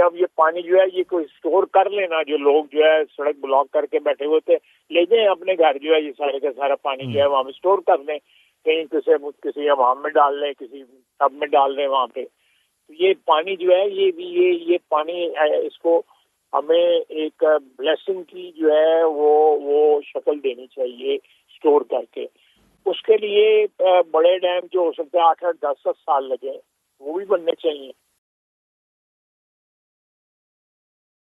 अब ये पानी जो है ये कोई स्टोर कर लेना, जो लोग जो है सड़क ब्लॉक करके बैठे हुए थे, ले जाए अपने घर जो है ये सारे का सारा पानी जो है वहां पे स्टोर कर लें, कहीं किसी अवाम में डाल लें, किसी टब में डाल दें वहां पे। तो ये पानी जो है ये पानी इसको हमें एक ब्लेसिंग की जो है वो शक्ल देनी चाहिए स्टोर करके। उसके लिए बड़े डैम जो हो सकते हैं 8-10 साल लगे वो भी बनने चाहिए।